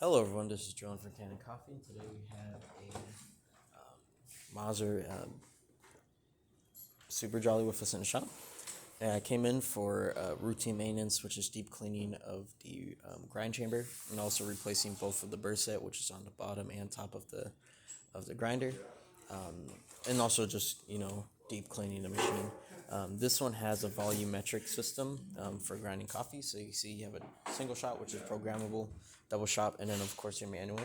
Hello everyone, this is John from Kanen Coffee. Today we have a Mazzer Super Jolly with us in the shop. And I came in for routine maintenance, which is deep cleaning of the grind chamber, and also replacing both of the burr set, which is on the bottom and top of the grinder, and also just deep cleaning the machine. This one has a volumetric system for grinding coffee, so you see you have a single shot, which is programmable, double shot, and then of course your manual.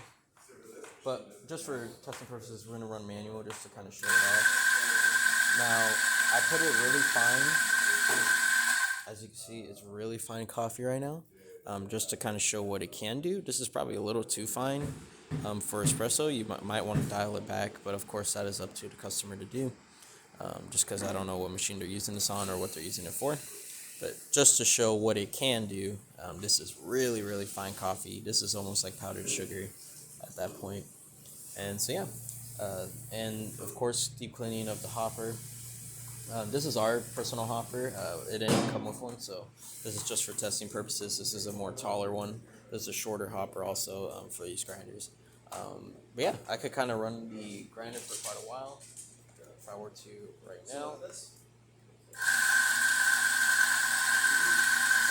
But just for testing purposes, we're gonna run manual just to kind of show it off. Now I put it really fine. As you can see, it's really fine coffee right now. Just to kind of show what it can do. This is probably a little too fine for espresso. You might want to dial it back, but of course that is up to the customer to do. Just because I don't know what machine they're using this on or what they're using it for. But just to show what it can do, this is really, really fine coffee. This is almost like powdered sugar at that point. And so yeah, and of course deep cleaning of the hopper. This is our personal hopper. It didn't come with one, so this is just for testing purposes. This is a more taller one. This is a shorter hopper also for these grinders. But yeah, I could kind of run the grinder for quite a while if I were to right now.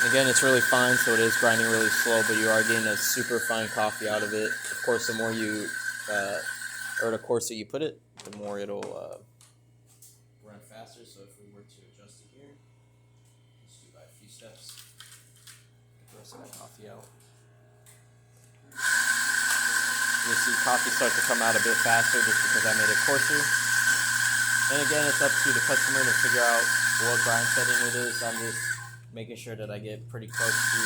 And again, it's really fine, so it is grinding really slow, but you are getting a super fine coffee out of it. Of course, the more you, or the coarser you put it, the more it'll run faster. So if we were to adjust it here, let's do by a few steps, get the rest of that coffee out. You'll see coffee start to come out a bit faster just because I made it coarser. And again, it's up to the customer to figure out what grind setting it is. I'm just making sure that I get pretty close to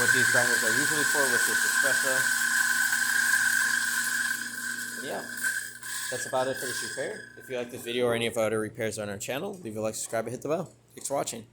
what these grinders are usually for, which is espresso. And yeah, that's about it for this repair. If you like this video or any of our other repairs on our channel, leave a like, subscribe, and hit the bell. Thanks for watching.